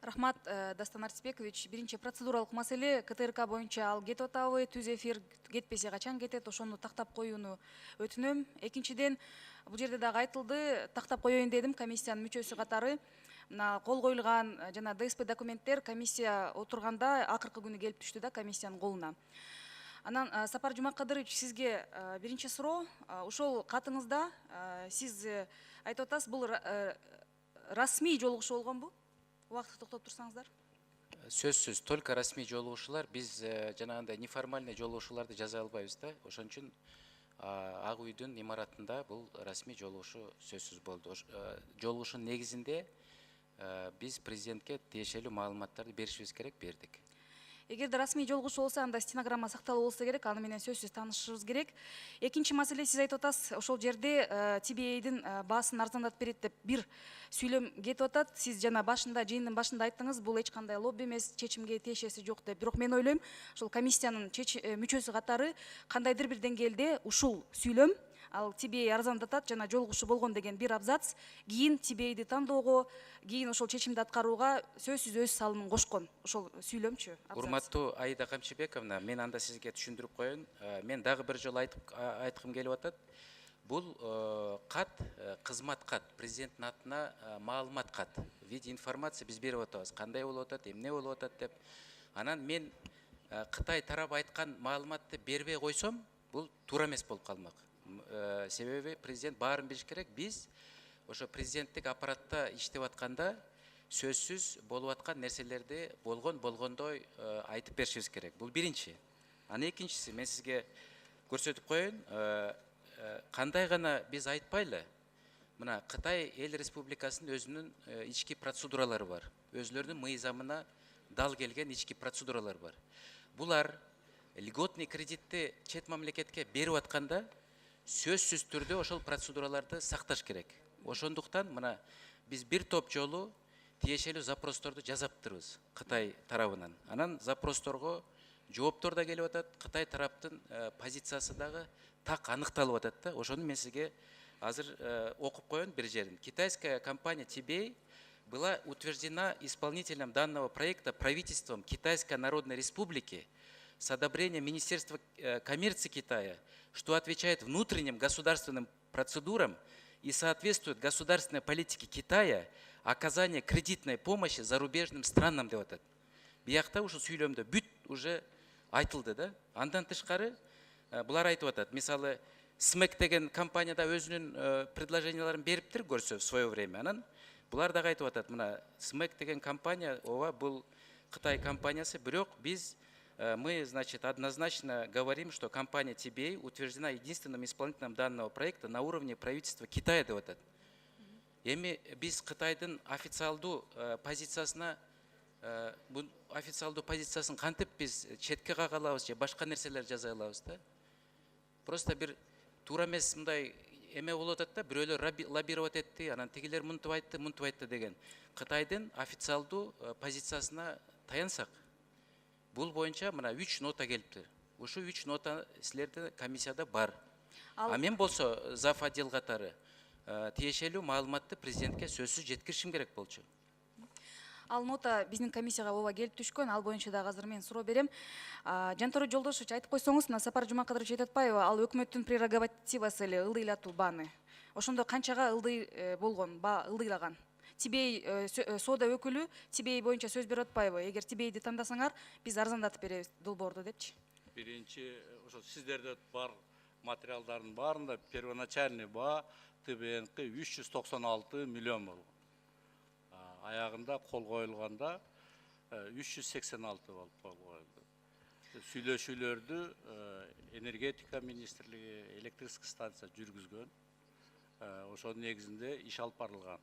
Рахмат, Дастан Артисбекович. Биринчи процедуралык маселе КТРК боюнча ал кетип атабы, түз эфир кетпесе качан кетет, ошону тактап коюуну өтүнөм. Экинчиден, бул жерде дагы айтылды, тактап коеюн дедим комиссиянын мүчөсү катары. Мына кол коюлган жана ДСП документтер комиссия отурганда акыркы күнү келип түштү да комиссиянын колуна. Анан Сапар Жумакадырович, сизге биринчи суроо, ошол катыңызда сиз айтып атасыз, бул расмий жолугушуу болгонбу? Убакытты токтоп турсаңыздар. Сөзсүз только расмий жолугушуулар, биз жанагындай неформальный жолугушууларды жаза албайбыз да. Ошон үчүн Ак үйдүн имаратында бул расмий жолугушуу сөзсүз болду. Жолугушуунун негизинде биз президентке тиешелүү маалыматтарды беришибиз керек, бердик. Эгерде расмий жолугушуу болсо, анда стенограмма сакталуу болсо керек, аны менен сөзсүз таанышышыбыз керек. Экинчи маселе, сиз айтып атасыз, ошол жерде TBA'дин баасын арзандатып берет деп бир сүйлөм кетип атат. Сиз жана башында, жыйындын башында айттыңыз, бул эч кандай лобби эмес, чечимге тиешеси жок деп. Бирок мен ойлойм, ошол комиссиянын мүчөсү катары кандайдыр бир деңгээлде ушул сүйлөм, ал TBA арзандатат жана жолугушуу болгон деген бир абзац, кийин TBA'ди тандоого, кийин ошол чечимди аткарууга сөзсүз өз салымын кошкон. Ошол сүйлөмчү абзац. Урматтуу Аида Камчыбековна, мен анда сизге түшүндүрүп коеюн. Мен дагы бир жолу айткым келип атат. Бул кат, кызмат кат, президенттин атына маалымат кат, в виде информации биз берип атабыз. Кандай болуп атат, эмне болуп атат деп. Анан мен Кытай тарабы айткан маалыматты бербей койсом, бул туура эмес болуп калмак. Себеби президент баарын билиш керек. Биз ошо президенттик аппаратта иштеп атканда сөзсүз болуп аткан нерселерди болгондой айтып беришибиз керек. Бул биринчи. Анан экинчиси, мен сизге көрсөтүп коеюн. Кандай гана биз айтпайлы, мына Кытай эл республикасынын өзүнүн ички процедуралары бар. Өзлөрүнүн мыйзамына дал келген ички процедуралар бар. Булар льготный кредитти чет мамлекетке берип атканда сөзсүз түрдө ошол процедураларды сакташ керек. Ошондуктан мына биз бир топ жолу тиешелүү запросторду жазаптырбыз Кытай тарабынан. Анан запросторго жооптор да келип атат, Кытай тараптын позициясы дагы так аныкталып атат да. Ошону мен сизге азыр окуп коеюн бир жерин. Китайская компания TBA была утверждена исполнителем данного проекта правительством Китайской Народной Республики с одобрением Министерства коммерции Китая, что отвечает внутренним государственным процедурам и соответствует государственной политике Китая оказание кредитной помощи зарубежным странам деп атат. Биякта ушу сүйлөмдө бүт уже айтылды да. Андан тышкары булар айтып атат. Мисалы, СМЭК деген компанияда өзүнүн предложенияларын бериптир, көрсө в свое время. Анан булар дагы айтып атат. Мына СМЭК деген компания, ооба, бул Кытай компаниясы, бирок биз мы, значит, однозначно говорим, что компания TBA утверждена единственным исполнителем данного проекта на уровне правительства Китая деп атат. Эми биз Кытайдын официалдуу позициясына, бул официалдуу позициясын кантип биз четке кага алабыз же башка нерселер жаза алабыз да? Просто бир туура эмес мындай эме болуп атат да, бирөөлөр лоббировать этти, анан тигилер мынтип айтты деген. Кытайдын официалдуу позициясына таянсак, бул боюнча мына 3 нота келиптир. Ушу 3 нота силерде комиссияда бар. А мен болсо зав. Отдел катары тиешелүү маалыматты президентке сөзсүз жеткиришим керек болчу. Ал нота биздин комиссияга ооба келип түшкөн, ал боюнча дагы азыр мен суроо берем. Жантөре Жолдошевич, айтып койсоңуз, мына Сапар Жумакадырович айтып атпайбы, ал өкмөттүн прерогативасы эле ылдыйлатуу бааны. Ошондо канчага ылдый болгон, баа ылдыйлаган? TBA соода өкүлү TBA боюнча сөз берип атпайбы? Эгер TBA'ди тандасаңар, биз арзандатып беребиз долбоорду депчи. Биринчи, ошо сиздерде бар материалдардын баарында первоначальный баа ТБНК 396 миллион болгон. Аягында кол коюлганда 386 болуп коюлду. Сүйлөшүүлөрдү энергетика министрлиги, электрический станция жүргүзгөн. Ошонун негизинде иш алып барылган.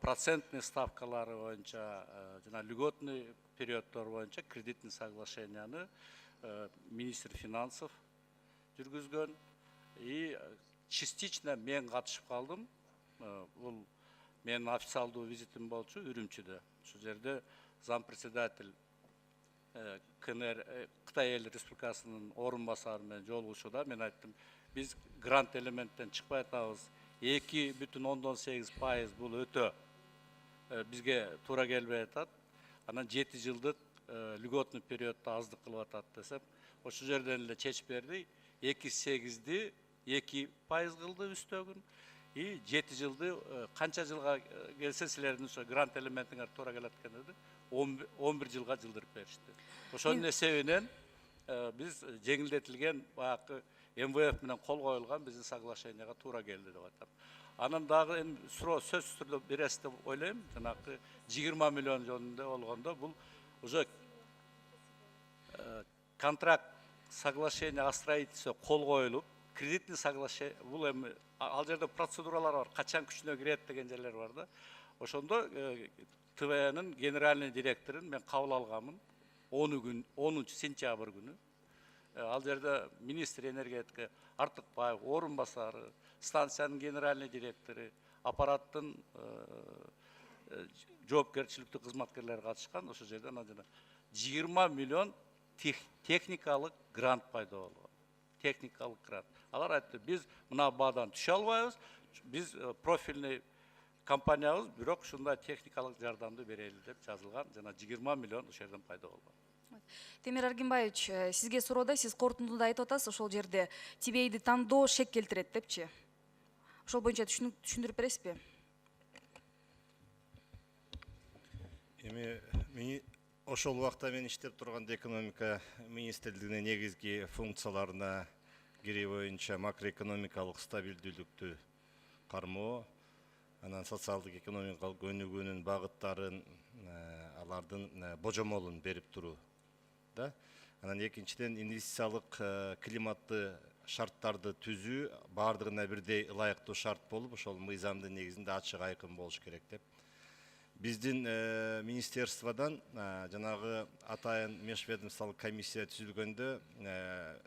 Процентный ставкалары боюнча жана льготный периоддор боюнча кредитный соглашенияны министр финансов жүргүзгөн. И частично мен катышып калдым. Бул менин официалдуу визитим болчу Үрүмчүдө. Ушул жерде зампредседатель КНР Кытай эл республикасынын орун басары менен жолугушууда мен айттым, биз грант элементтен чыкпай атабыз. 2,8% бул өтө бизге туура келбей атат. Анан 7 жылдык льготный периодду аздык кылып атат десем, ошол жерден эле чечип берди. 2,8'di 2% кылды үстөгүн. И 7 жылды канча жылга келсе силердин ошо грант элементиңер туура келет экен деди. 11 жылга жылдырып беришти. Ошонун эсебинен биз жеңилдетилген баягы МВФ менен кол коюлган биздин соглашенияга туура келди деп атам. Анан дагы эми суроо сөзсүз түрдө бересиз деп ойлойм. Жанагы 20 миллион жөнүндө болгондо бул уже контракт соглашение о строительстве кол коюлуп, кредитный соглашение, бул эми ал жерде процедуралар бар, качан күчүнө кирет деген жерлер бар да. Ошондо ТВНин генеральный директорун мен кабыл алганмын 10 сентябрь күнү. Ал жерде министр энергетика Артыкбаев, орун басары, станциянын генеральный директору, аппараттын жоопкерчиликтүү кызматкерлери катышкан. Ошол жерде 20 миллион техникалык грант пайда болгон. Техникалык грант. Алар айтты, биз мына баадан түшө албайбыз, биз профильный компаниябыз, бирок ушундай техникалык жардамды берели деп жазылган. Жана 20 миллион ошол жерден пайда болгон. Темир Аргимбаевич, сизге суроода сиз корутундуда айтып атасыз, ошол жерде тибейди тандоо шек келтирет депчи. Ошол боюнча түшүндүрүп бересизби? Эми ошол убакта мен иштеп турган экономика министрлигинин негизги функцияларына кири боюнча макроэкономикалык стабилдүүлүктү кармоо, анан социалдык экономикалык өнүгүүнүн багыттарын, алардын божомолун берип туруу. Анан экинчиден инвестициялык климатты шарттарды түзүү баардыгына бирдей ылайыктуу шарт болуп, ошол мыйзамдын негизинде ачык айкын болуш керек деп. Биздин министерстводан жанагы атайын межведомстволук комиссия түзүлгөндө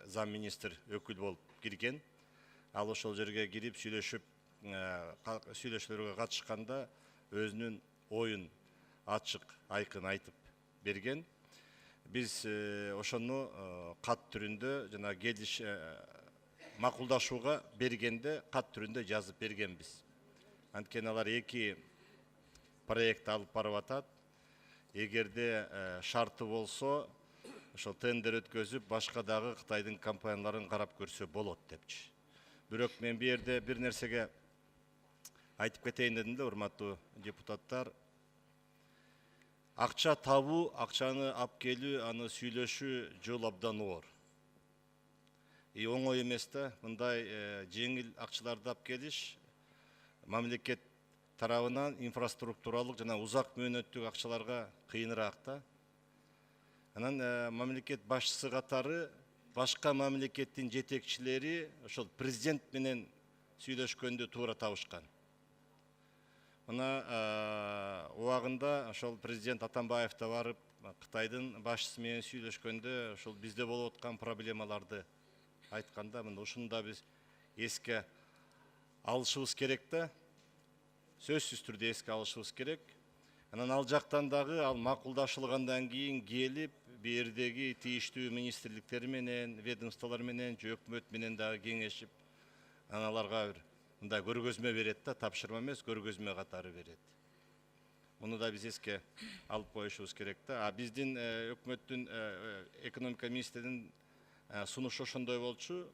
зам министр өкүл болуп кирген. Ал ошол жерге кирип сүйлөшүүлөргө катышканда өзүнүн оюн ачык айкын айтып берген. Биз ошону кат түрүндө жана келиш макулдашууга бергенде кат түрүндө жазып бергенбиз. Анткени алар 2 проект алып барып атат. Эгерде шарты болсо, ошол тендер өткөзүп, башка дагы Кытайдын компанияларын карап көрсө болот депчи. Бирок мен бу жерде бир нерсеге айтып кетейин дедим да, урматтуу депутаттар. Акча табуу, акчаны алып келүү, аны сүйлөшүү жол абдан оор. Оңой эмес да, мындай жеңил акчаларды алып келиш мамлекет тарабынан инфраструктуралык жана узак мөөнөттүк акчаларга кыйыныраак да. Анан мамлекет башчысы катары башка мамлекеттин жетекчилери ошол президент менен сүйлөшкөндө туура табышкан. Мына убагында ошол президент Атамбаев да барып, Кытайдын башчысы менен сүйлөшкөндө ошол бизде болуп аткан проблемаларды айтканда, мына ушуну да биз эске алышыбыз керек да. Сөзсүз түрдө эске алышыбыз керек. Анан ал жактан дагы ал макулдашылгандан кийин келип, бу жердеги тийиштүү министрликтер менен, ведомстволор менен, өкмөт менен дагы кеңешип, аларга бир мындай көргөзмө берет да, тапшырма эмес, көргөзмө катары берет. Муну да биз эске алып коюшубуз керек да. Биздин өкмөттүн экономика министринин сунушу ошондой болчу.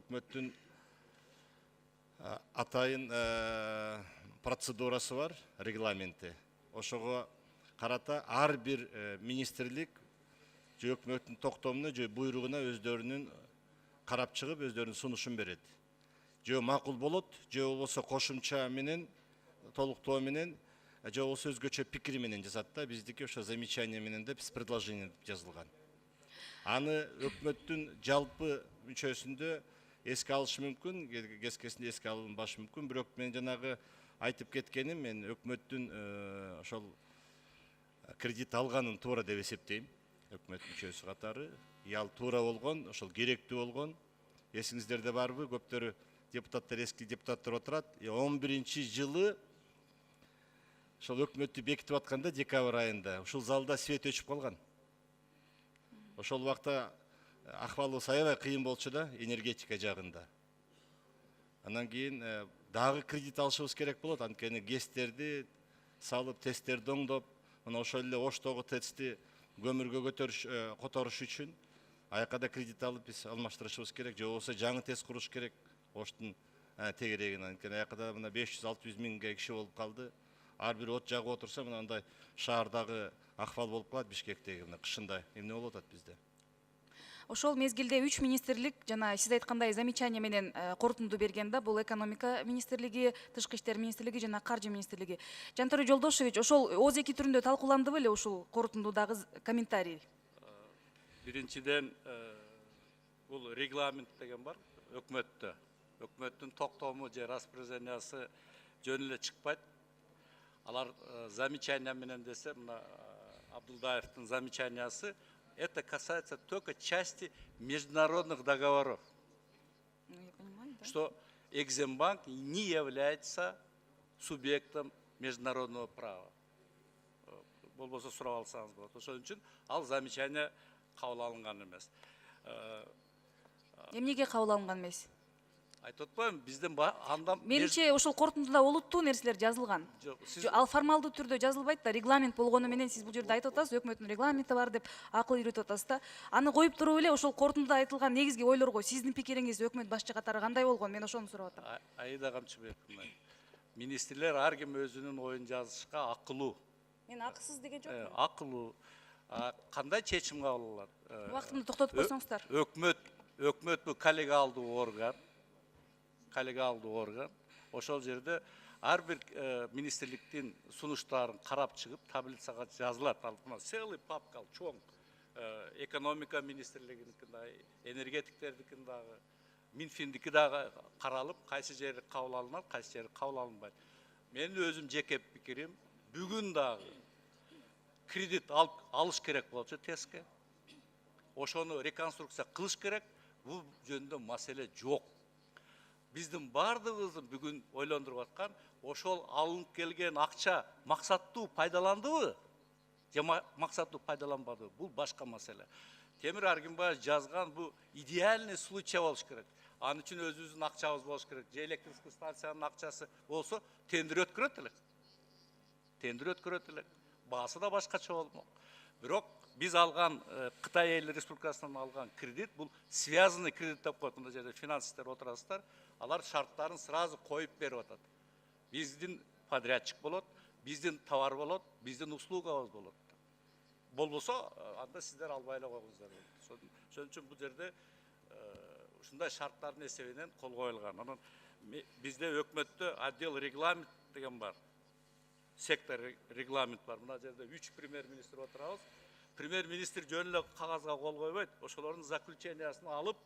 Өкмөттүн атайын процедурасы бар, регламенти. Ошого карата ар бир министрлик же өкмөттүн токтомуна же буйругуна өздөрүнүн карап чыгып, өздөрүнүн сунушун берет. Же макул болот, же болбосо кошумча менен, толуктоо менен, же болбосо өзгөчө пикири менен жазат да. Биздики ошо замечание менен деп предложение жазылган. Аны өкмөттүн жалпы мүчөсүндө эске алышы мүмкүн, кескесинде эске алынбашы мүмкүн. Бирок мен жанагы айтып кеткеним, мен өкмөттүн ошол кредит алганын туура деп эсептейм. Өкмөт мүчөсү катары. Ал туура болгон, ошол керектүү болгон. Эсиңиздерде барбы? Көптөрү депутаттар, эски депутаттар отурат. 11-жылы ошол өкмөттү бекитип атканда декабрь айында ушул залда свет өчүп калган. Ошол убакта акыбалыбыз аябай кыйын болчу да, энергетика жагында. Анан кийин дагы кредит алышыбыз керек болот, анткени ГЭСтерди салып, тесттерди оңдоп, мына ошол эле Оштогу тестти көмүргө которуш үчүн аяка да кредит алып биз алмаштырышыбыз керек, же болбосо жаңы тест куруш керек Оштун тегерегин. Анткени аяка да мына 500-600 миңге киши болуп калды. Ар бир от жагып отурса, мынандай шаардагы акыбал болуп калат Бишкектеги, мына кышында эмне болуп атат бизде. Ошол мезгилде 3 министрлик жана сиз айткандай замечание менен корутунду берген да, бул экономика министрлиги, тышкы иштер министрлиги жана каржы министрлиги. Жантөрө Жолдошевич, ошол ооз эки түрүндө талкууланды беле ушул корутундудагы комментарий? Биринчиден, бул регламент деген бар өкмөттө. Өкмөттүн токтому же распоряжениясы жөн эле чыкпайт. Алар замечание менен десе, мына Абдулдаевдин замечаниясы, это касается только части международных договоров. Я понимаю, да. Что Экзимбанк не является субъектом международного права. Болбосо сурап алсаңыз болот. Ошон үчүн ал замечание кабыл алынган эмес. Эмнеге кабыл алынган эмес? Айтып атпаймынбы, бизден андан Менимче ошол корутундуда олуттуу нерселер жазылган. Ал формалдуу түрдө жазылбайт да, регламент болгону менен сиз бул жерде айтып атасыз, өкмөттүн регламенти бар деп акыл үйрөтүп атасыз да. Аны коюп туруп эле ошол корутундуда айтылган негизги ойлорго сиздин пикириңиз өкмөт башчы катары кандай болгон? Мен ошону сурап атам. Аида Камчыбековна, министрлер ар ким өзүнүн оюн жазышка акылуу. Мен акысыз деген жокмун. Акылуу. Кандай чечим кабыл алат? Убактымды токтотуп койсоңуздар. Өкмөт бул коллегиалдуу орган. Ошол жерде ар бир министрликтин сунуштарын карап чыгып, таблицага жазылат. Ал целый папка чоң. Экономика министрлигинин дагы, энергетиктердикин дагы, Минфиндики дагы каралып, кайсы жери кабыл алынат, кайсы жери кабыл алынбайт. Менин өзүм жеке пикирим, бүгүн дагы кредит алыш керек болчу тестке. Ошону реконструкция кылыш керек. Бул жөнүндө маселе жок. Биздин бардыгыбыздын бүгүн ойлондуруп аткан, ошол алынып келген акча максаттуу пайдаландыбы? Же максаттуу пайдаланбадыбы? Бул башка маселе. Темир Аргимбаев жазган бул идеальный случай болуш керек. Анын үчүн өзүбүздүн акчабыз болуш керек. Же электрический станциянын акчасы болсо, тендер өткөрөт элек. Баасы да башкача болмок. Бирок биз алган Кытай Эл Республикасынан алган кредит бул связанный кредит деп коет. Мында жерде финансисттер отурасыздар. Алар шарттарын сразу коюп берип атат. Биздин подрядчик болот, биздин товар болот, биздин услугабыз болот. Болбосо анда сиздер албай эле койгуңуздар. Ошон үчүн бул жерде ушундай шарттардын эсебинен кол коюлган. Анан бизде өкмөттө отдел регламент деген бар. Сектор регламент бар. Мына жерде 3 премьер-министр отурабыз. Премьер-министр жөн эле кагазга кол койбойт. Ошолордун заключениясын алып,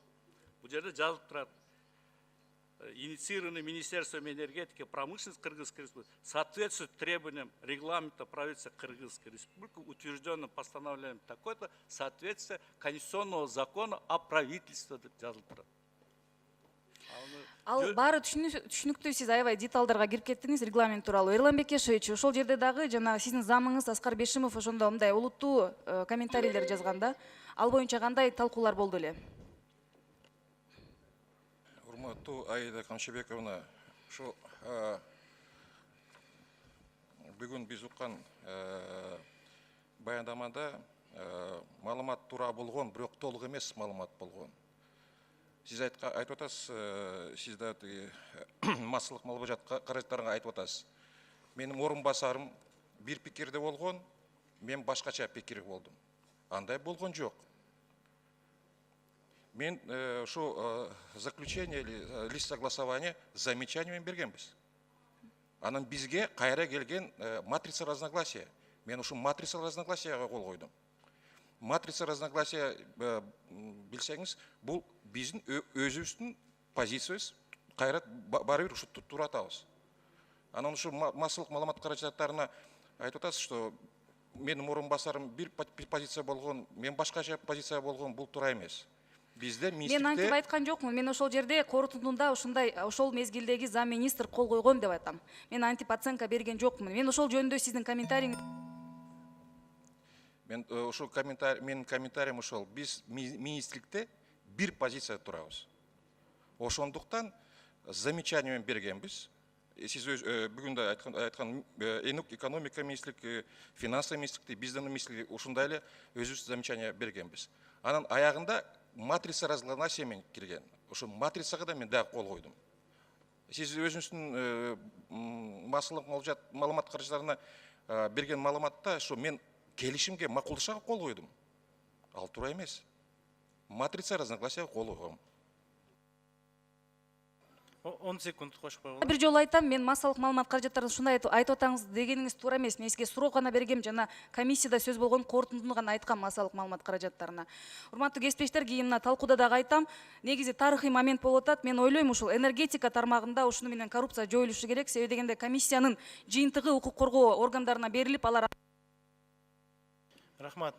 бул жерде жазылып турат. Инициированы Министерством энергетики и промышленности Кыргызской Республики соответствует требованиям регламента правительства Кыргызской Республики, утвержденным постановлением такой-то, соответствие Конституционного закона о правительстве деп жазылып турат. Ал баары түшүнүктүү, сиз аябай деталдарга кирип кеттиңиз регламент тууралуу. Эрлан Бекешевич, ошол жерде дагы жана сиздин замыңыз Аскар Бешимов ошондо мындай олуттуу комментарийлер жазган да. Ал боюнча кандай талкуулар болду эле? Урматтуу Аида Камчыбековна, ушу бүгүн биз уккан баяндамада маалымат туура болгон, бирок толук эмес маалымат болгон. Сиз айтып атасыз, сиз да массалык маалымат каражаттарына айтып атасыз. Менин орун басарым бир пикирде болгон, мен башкача пикир болдум. Андай болгон жок. Мен ушу заключение или лист согласования замечание бергенбиз. Анан бизге кайра келген матрица разногласия. Мен ушу матрица разногласияга кол койдум. Матрица разногласия билсеңиз, бул биздин өзүбүздүн позициябыз, кайра баары бир ушу туура атабыз. Анан ушу массалык маалымат каражаттарына айтып атасыз, что менин орун басарым бир позиция болгон, мен башкача позиция болгон, бул туура эмес. Бизде Мен антип айткан жокмун. Мен ошол жерде корутундуда ошол мезгилдеги зам министр кол койгон деп айтам. Мен антип оценка берген жокмун. Мен ошол жөнүндө сиздин комментарийиңиз. Мен ошол менин комментариям ошол. Биз министрликте бир позиция турабыз. Ошондуктан замечание бергенбиз. сіз бүгін де айтқан экономика министрлік, финансовый министрлік, біздің министрлік ушундай эле өзүбүз замечание бергенбиз. Анан аяғында матрица разногласиямен келген. Ошо матрицага да мен дагы кол койдум. Сіз өзіңіздің масылық малымат қаржыларына берген малыматта, что мен келишимге макулдашага кол койдум. Ал туура эмес. Матрица разногласияга кол койгом. 10 секунд кошуп койгула. Бир жолу айтам, мен массалык маалымат каражаттарын ушундай айтып атаңыз дегениңиз туура эмес. Мен сизге суроо гана бергем, жана комиссияда сөз болгон корутундуну гана айткам массалык маалымат каражаттарына. Урматтуу кесиптештер, кийин мына талкууда дагы айтам, негизи тарыхый момент болуп атат. Мен ойлойм, ушул энергетика тармагында ушуну менен коррупция жоюлушу керек. Себеби дегенде комиссиянын жыйынтыгы укук коргоо органдарына берилип, алар Рахмат.